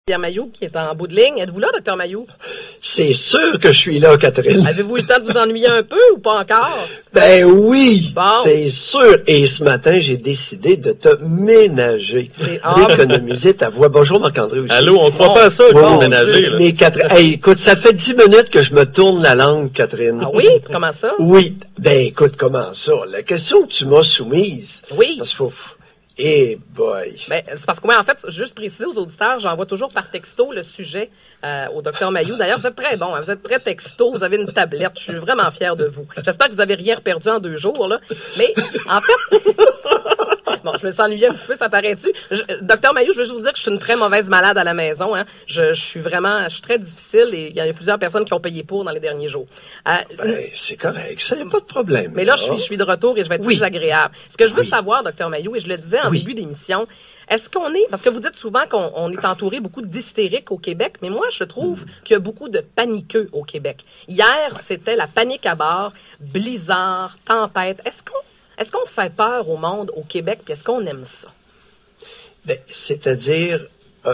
Pierre Mailloux qui est en bout de ligne. Êtes-vous là, Dr Mailloux? C'est sûr que je suis là, Catherine. Avez-vous eu le temps de vous ennuyer un peu ou pas encore? Ben oui, bon. C'est sûr. Et ce matin, j'ai décidé de te ménager, d'économiser ta voix. Bonjour Marc-André aussi. Allô, on ne croit pas à ça, bon, ménager. Là. Mais Catherine, hey, écoute, ça fait 10 minutes que je me tourne la langue, Catherine. Ah oui? Comment ça? Oui. Ben écoute, comment ça? La question que tu m'as soumise. Oui. Parce qu'il faut... Eh boy! Ben, c'est parce que moi, en fait, juste préciser aux auditeurs, j'envoie toujours par texto le sujet au Dr Mailloux. D'ailleurs, vous êtes très bon, hein, vous êtes très texto, vous avez une tablette, je suis vraiment fière de vous. J'espère que vous avez rien perdu en 2 jours, là. Mais, en fait... Bon, je me suis ennuyée un petit peu, ça paraît-tu? Docteur Mailloux, je veux juste vous dire que je suis une très mauvaise malade à la maison. Hein. Je suis très difficile et il y a plusieurs personnes qui ont payé pour dans les derniers jours. Ben, c'est correct, ça n'y a pas de problème. Mais là, je suis de retour et je vais être plus agréable. Ce que je veux savoir, Docteur Mailloux, et je le disais en début d'émission, est-ce qu'on est, parce que vous dites souvent qu'on est entouré beaucoup d'hystériques au Québec, mais moi, je trouve qu'il y a beaucoup de paniqueux au Québec. Hier, c'était la panique à bord, blizzard, tempête. Est-ce qu'on fait peur au monde, au Québec, puis est-ce qu'on aime ça? Ben, c'est-à-dire,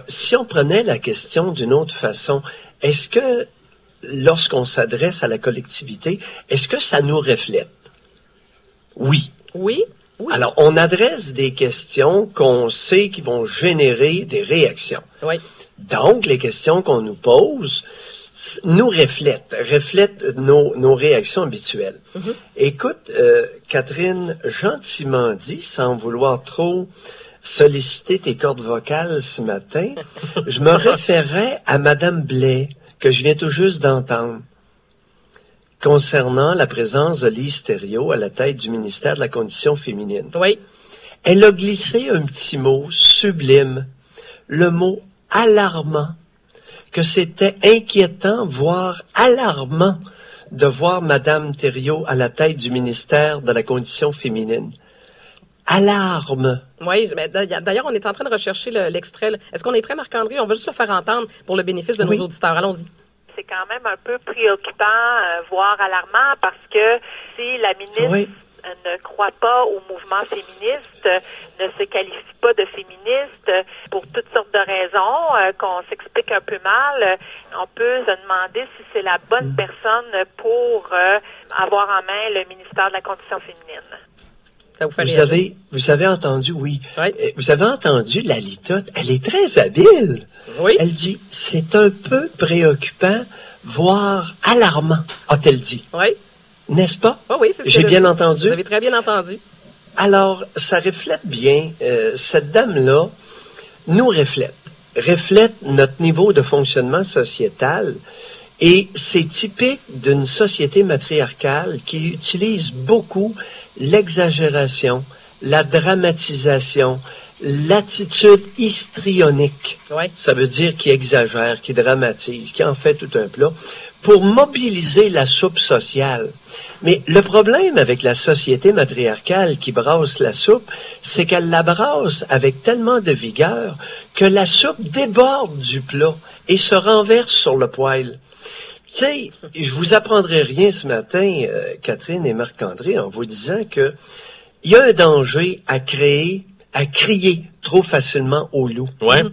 si on prenait la question d'une autre façon, est-ce que, lorsqu'on s'adresse à la collectivité, est-ce que ça nous reflète? Oui. Oui? Oui. Alors, on adresse des questions qu'on sait qui vont générer des réactions. Oui. Donc, les questions qu'on nous pose nous reflètent nos réactions habituelles. Mm-hmm. Écoute, Catherine, gentiment dit, sans vouloir trop solliciter tes cordes vocales ce matin, je me référais à Madame Blais, que je viens tout juste d'entendre, concernant la présence de Lise Thériault à la tête du ministère de la Condition féminine. Oui. Elle a glissé un petit mot sublime, le mot alarmant, que c'était inquiétant, voire alarmant, de voir Madame Thériault à la tête du ministère de la Condition féminine. Alarme. Oui, d'ailleurs, on est en train de rechercher l'extrait. Est-ce qu'on est prêt, Marc-André? On va juste le faire entendre pour le bénéfice de nos auditeurs. Allons-y. C'est quand même un peu préoccupant, voire alarmant, parce que si la ministre ne croit pas au mouvement féministe, ne se qualifie pas de féministe pour toutes sortes de raisons qu'on s'explique un peu mal, on peut se demander si c'est la bonne personne pour avoir en main le ministère de la Condition féminine. Vous avez entendu, oui. Vous avez entendu la litote, elle est très habile. Oui. Elle dit, c'est un peu préoccupant, voire alarmant, a-t-elle dit. Oui. N'est-ce pas? Oui, c'est ça. J'ai bien entendu. Vous avez très bien entendu. Alors, ça reflète bien, cette dame-là nous reflète notre niveau de fonctionnement sociétal, et c'est typique d'une société matriarcale qui utilise beaucoup l'exagération, la dramatisation, l'attitude histrionique. Oui. Ça veut dire qui exagère, qui dramatise, qui en fait tout un plat, pour mobiliser la soupe sociale. Mais le problème avec la société matriarcale qui brasse la soupe, c'est qu'elle la brasse avec tellement de vigueur que la soupe déborde du plat et se renverse sur le poêle. Tu sais, je vous apprendrai rien ce matin, Catherine et Marc-André, en vous disant que il y a un danger à crier trop facilement au loup. Ouais.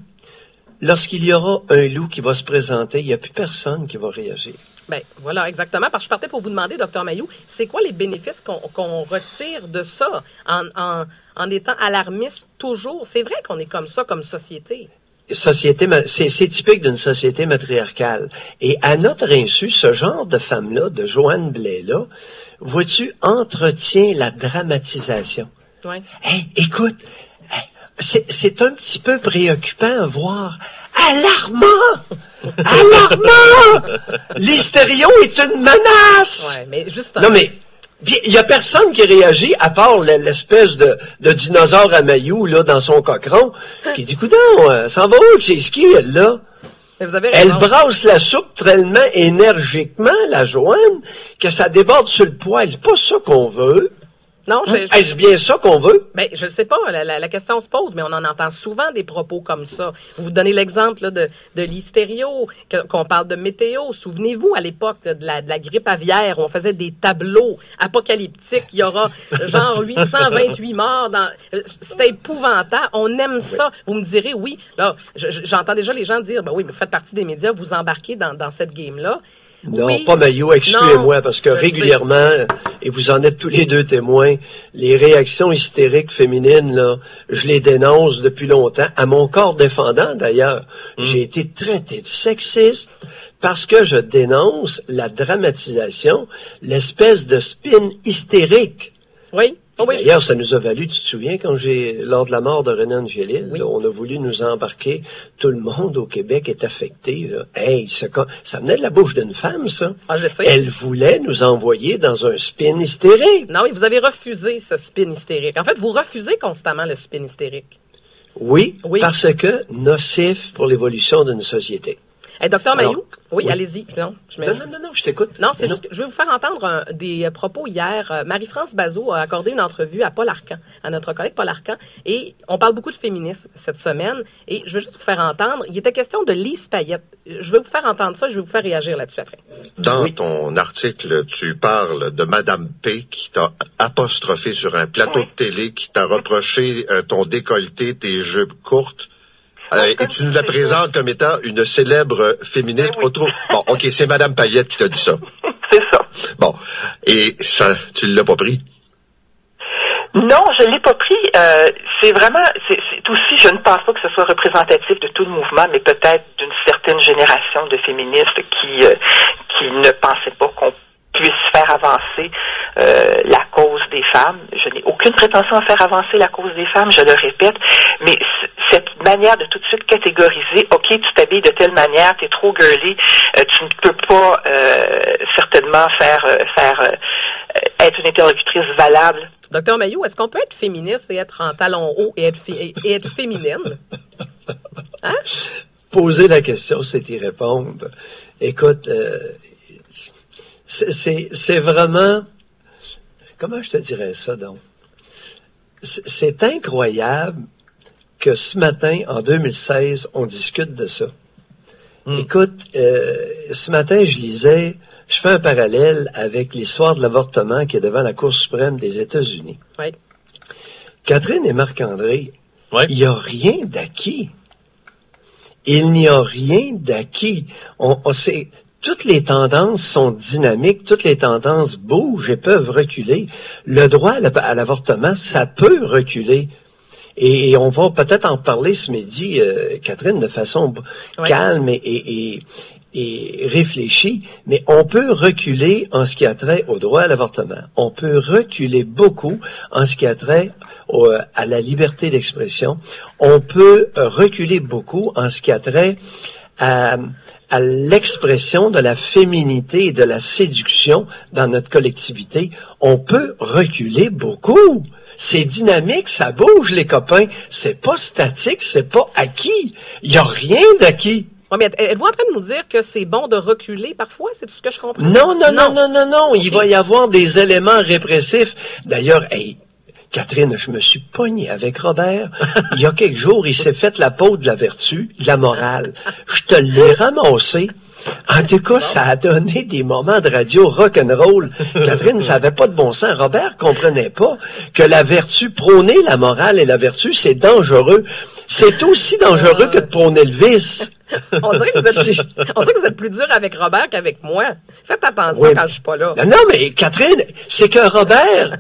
Lorsqu'il y aura un loup qui va se présenter, il n'y a plus personne qui va réagir. Ben voilà, exactement. Parce que je partais pour vous demander, Dr Mailloux, c'est quoi les bénéfices qu'on retire de ça en étant alarmiste toujours? C'est vrai qu'on est comme ça, comme société. C'est typique d'une société matriarcale. Et à notre insu, ce genre de femme-là, de Joanne Blais-là, vois-tu, entretient la dramatisation. Oui. Hey, écoute, c'est un petit peu préoccupant, voire alarmant! Alarmant! L'hystério est une menace! Ouais, mais justement. Non, mais il y a personne qui réagit, à part l'espèce de dinosaure à maillot, là, dans son cochon, qui dit, coudonc, s'en va où, c'est ski, elle, là? Vous avez raison. Elle brasse la soupe tellement énergiquement, la Joanne, que ça déborde sur le poêle. C'est pas ça qu'on veut. Non, est-ce bien ça qu'on veut? Ben, je ne sais pas. La question se pose, mais on en entend souvent des propos comme ça. Vous donnez l'exemple là, de l'hystério, qu'on parle de météo. Souvenez-vous, à l'époque de la grippe aviaire, on faisait des tableaux apocalyptiques. Il y aura genre 828 morts. C'était épouvantable. On aime ça. Vous me direz, oui. Là, j'entends déjà les gens dire, ben oui, mais vous faites partie des médias, vous embarquez dans cette game-là. Non, oui. pas Maillot, excusez-moi, parce que régulièrement, et vous en êtes tous les deux témoins, les réactions hystériques féminines, là, je les dénonce depuis longtemps, à mon corps défendant d'ailleurs. J'ai été traité de sexiste parce que je dénonce la dramatisation, l'espèce de spin hystérique. Oui. Oh oui. D'ailleurs, ça nous a valu, tu te souviens, lors de la mort de René Angélil, oui. là, on a voulu nous embarquer. Tout le monde au Québec est affecté. Là. Hey, ça venait de la bouche d'une femme, ça. Ah, je sais. Elle voulait nous envoyer dans un spin hystérique. Non, oui, vous avez refusé ce spin hystérique. En fait, vous refusez constamment le spin hystérique. Oui. Parce que nocif pour l'évolution d'une société. Hey, Docteur Mailloux, oui, allez-y. Non, je t'écoute. Non, c'est juste que je vais vous faire entendre des propos hier. Marie-France Bazot a accordé une entrevue à Paul Arcan, à notre collègue Paul Arcan, et on parle beaucoup de féminisme cette semaine, et je veux juste vous faire entendre, il était question de Lise Payette. Je vais vous faire entendre ça, je vais vous faire réagir là-dessus après. Dans ton article, tu parles de Madame P qui t'a apostrophé sur un plateau de télé, qui t'a reproché ton décolleté, tes jupes courtes. Et tu nous la présentes comme étant une célèbre féministe. Oui. Bon, OK, c'est Madame Payette qui t'a dit ça. C'est ça. Bon, et ça, tu l'as pas pris? Non, je l'ai pas pris. C'est aussi, je ne pense pas que ce soit représentatif de tout le mouvement, mais peut-être d'une certaine génération de féministes qui ne pensaient pas qu'on puisse faire avancer la cause des femmes. Je n'ai aucune prétention à faire avancer la cause des femmes, je le répète, mais cette manière de tout de suite catégoriser, OK, tu t'habilles de telle manière, t'es trop girly, tu ne peux pas certainement être une interlocutrice valable. Docteur Mailloux, est-ce qu'on peut être féministe et être en talons hauts et être féminine? Hein? Poser la question, c'est y répondre. Écoute, c'est vraiment... Comment je te dirais ça, donc? C'est incroyable que ce matin, en 2016, on discute de ça. Écoute, ce matin, je fais un parallèle avec l'histoire de l'avortement qui est devant la Cour suprême des États-Unis. Oui. Catherine et Marc-André, il n'y a rien d'acquis. Il n'y a rien d'acquis. Toutes les tendances sont dynamiques, toutes les tendances bougent et peuvent reculer. Le droit à l'avortement, ça peut reculer. Et on va peut-être en parler ce midi, Catherine, de façon calme et réfléchie, mais on peut reculer en ce qui a trait au droit à l'avortement. On peut reculer beaucoup en ce qui a trait à la liberté d'expression. On peut reculer beaucoup en ce qui a trait à l'expression de la féminité et de la séduction dans notre collectivité. On peut reculer beaucoup. C'est dynamique, ça bouge, les copains. C'est pas statique, c'est pas acquis. Il n'y a rien d'acquis. Oui, mais êtes-vous en train de nous dire que c'est bon de reculer parfois? C'est tout ce que je comprends? Non. Okay. Il va y avoir des éléments répressifs. D'ailleurs, Catherine, je me suis pogné avec Robert. Il y a quelques jours, il s'est fait la peau de la vertu, de la morale. Je te l'ai ramassé. En tout cas, ça a donné des moments de radio rock'n'roll. Catherine, ça n'avait pas de bon sens. Robert comprenait pas que la vertu, prôner la morale et la vertu, c'est dangereux. C'est aussi dangereux que de prôner le vice. On dirait que vous êtes plus dur avec Robert qu'avec moi. Faites attention quand je suis pas là. Non, mais Catherine, c'est que Robert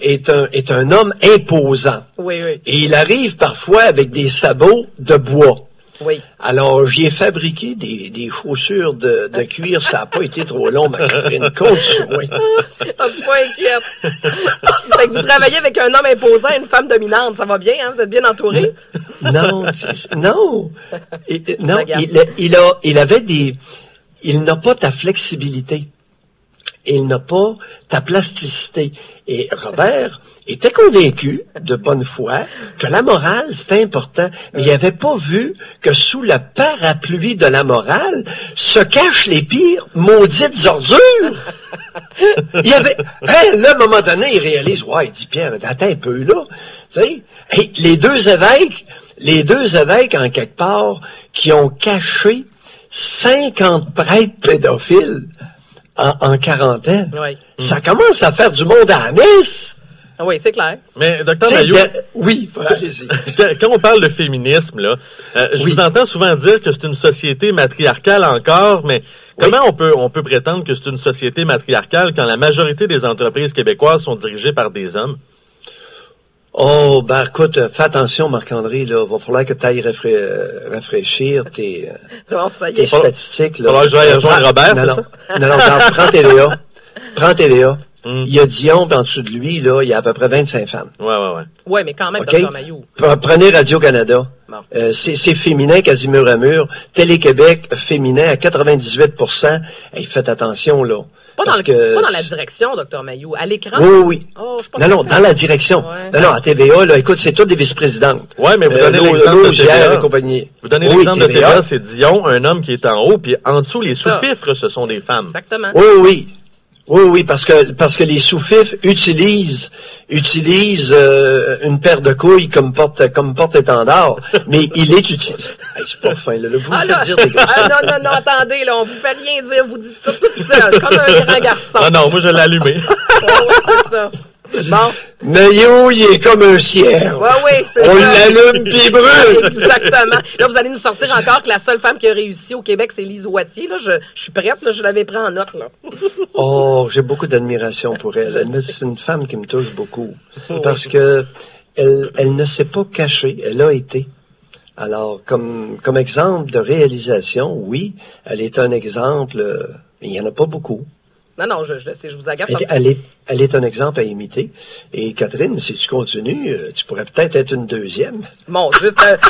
est un homme imposant. Oui. Et il arrive parfois avec des sabots de bois. Oui. Alors, j'y ai fabriqué des chaussures de cuir. Ça n'a pas été trop long, ma Catherine. Compte sur moi. Je suis pas inquiète. Fait que vous travaillez avec un homme imposant et une femme dominante. Ça va bien, hein? Vous êtes bien entouré? Non. Il n'a pas ta flexibilité. et il n'a pas ta plasticité. Et Robert était convaincu, de bonne foi, que la morale, c'était important. Mais il n'avait pas vu que sous le parapluie de la morale se cachent les pires maudites ordures. Il y avait, là, à un moment donné, il réalise, ouais, il dit, Pierre, attends un peu, là. Tu sais, hey, les deux évêques, en quelque part, qui ont caché 50 prêtres pédophiles en quarantaine. Oui. Ça commence à faire du monde à la messe. Oui, c'est clair. Mais, Dr. Mailloux, oui, allez-y. Quand on parle de féminisme, là, je vous entends souvent dire que c'est une société matriarcale encore, mais comment on peut prétendre que c'est une société matriarcale quand la majorité des entreprises québécoises sont dirigées par des hommes? Oh, ben écoute, fais attention, Marc-André, là, va falloir que tu ailles rafraîchir tes statistiques. Là. Faudra que j'aille rejoindre Robert, non, prends TVA. Il y a Dion, puis en dessous de lui, là, il y a à peu près 25 femmes. Ouais. Ouais, mais quand même, Dr. Mailloux. Prenez Radio-Canada. Bon. C'est féminin, quasi mur à mur. Télé-Québec, féminin à 98%. Hey, faites attention, là. Pas dans la direction, Dr. Mailloux. À l'écran? Oui. Oh, non, dans la direction. Ouais. Non, à TVA, là, écoute, c'est toutes des vice-présidentes. Ouais, mais vous donnez l'exemple de TVA. Compagnie. Vous donnez l'exemple de TVA, c'est Dion, un homme qui est en haut, puis en dessous, les sous-fifres, ce sont des femmes. Exactement. Oui, parce que les sous-fifs utilisent une paire de couilles comme porte-étendard, mais il les utilise. Hey, c'est pas fin, là. Vous me faites dire des gars. Non, attendez, là, on vous fait rien dire, vous dites ça tout seul, comme un grand garçon. Non, moi je l'ai allumé. Ouais, c'est ça. Bon. Mailloux, il est comme un cierge. Oui, c'est ça. On l'allume pis il brûle. Exactement. Là, vous allez nous sortir encore que la seule femme qui a réussi au Québec, c'est Lise Wattier. Là, je suis prête, là, je l'avais pris en note, là. Oh, j'ai beaucoup d'admiration pour elle. Mais c'est une femme qui me touche beaucoup. Parce que elle ne s'est pas cachée. Elle a été. Alors, comme exemple de réalisation, oui, elle est un exemple, mais il n'y en a pas beaucoup. Non, je le sais, je vous agace. Elle est un exemple à imiter. Et Catherine, si tu continues, tu pourrais peut-être être une deuxième. Bon,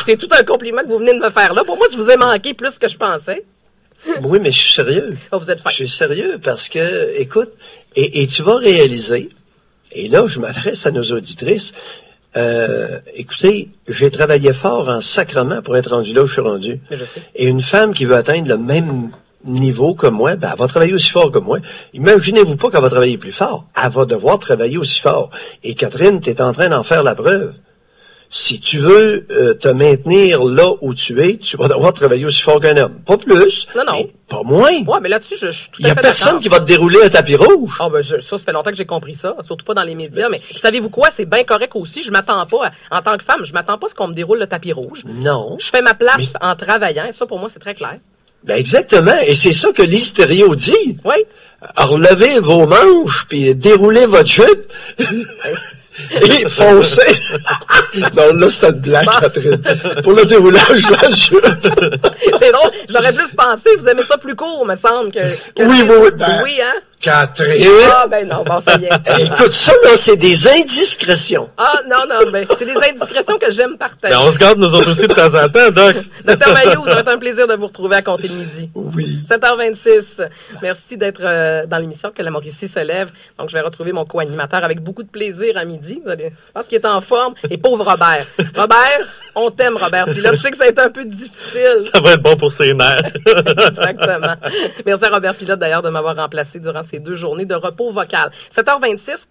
c'est tout un compliment que vous venez de me faire là. Pour moi, je vous ai manqué plus que je pensais. Oui, mais je suis sérieux. Oh, vous êtes fin. Je suis sérieux parce que, écoute, et tu vas réaliser, et là, je m'adresse à nos auditrices, écoutez, j'ai travaillé fort en sacrement pour être rendu là où je suis rendu. Je sais. Et une femme qui veut atteindre le même niveau que moi, ben, elle va travailler aussi fort que moi. Imaginez-vous pas qu'elle va travailler plus fort. Elle va devoir travailler aussi fort. Et Catherine, tu es en train d'en faire la preuve. Si tu veux te maintenir là où tu es, tu vas devoir travailler aussi fort qu'un homme. Pas plus, non. Mais pas moins. Ouais, mais là-dessus, je suis tout à fait d'accord. Il y a personne qui va te dérouler un tapis rouge. Ah, ça fait longtemps que j'ai compris ça, surtout pas dans les médias. Mais savez-vous quoi? C'est bien correct aussi. Je m'attends pas, en tant que femme, je m'attends pas à ce qu'on me déroule le tapis rouge. Non. Je fais ma place en travaillant, et ça, pour moi, c'est très clair. Ben exactement, et c'est ça que Lise Thériault dit. Oui. Relevez vos manches, puis déroulez votre jupe. Et foncez. Non, là, c'était une blague, Catherine. Pour le déroulage de la jupe. C'est drôle. J'aurais plus pensé, vous aimez ça plus court, me semble, que oui. Ben, oui, hein? Catherine! Ah, ben non, bon, ça y est. Écoute, ça, là, c'est des indiscrétions. Ah, non, ben, c'est des indiscrétions que j'aime partager. Ben, on se garde nous autres aussi de temps en temps, Doc. Dr. Mailloux, ça va être un plaisir de vous retrouver à compter de midi. Oui. 7h26. Merci d'être dans l'émission Que la Mauricie se lève. Donc, je vais retrouver mon co-animateur avec beaucoup de plaisir à midi. Je pense qu'il est en forme. Et pauvre Robert. Robert, on t'aime, Robert. Puis là, je sais que ça va être un peu difficile. Ça va être bon pour ses nerfs. Exactement. Merci à Robert Pilote, d'ailleurs, de m'avoir remplacé durant ces 2 journées de repos vocal. 7h26.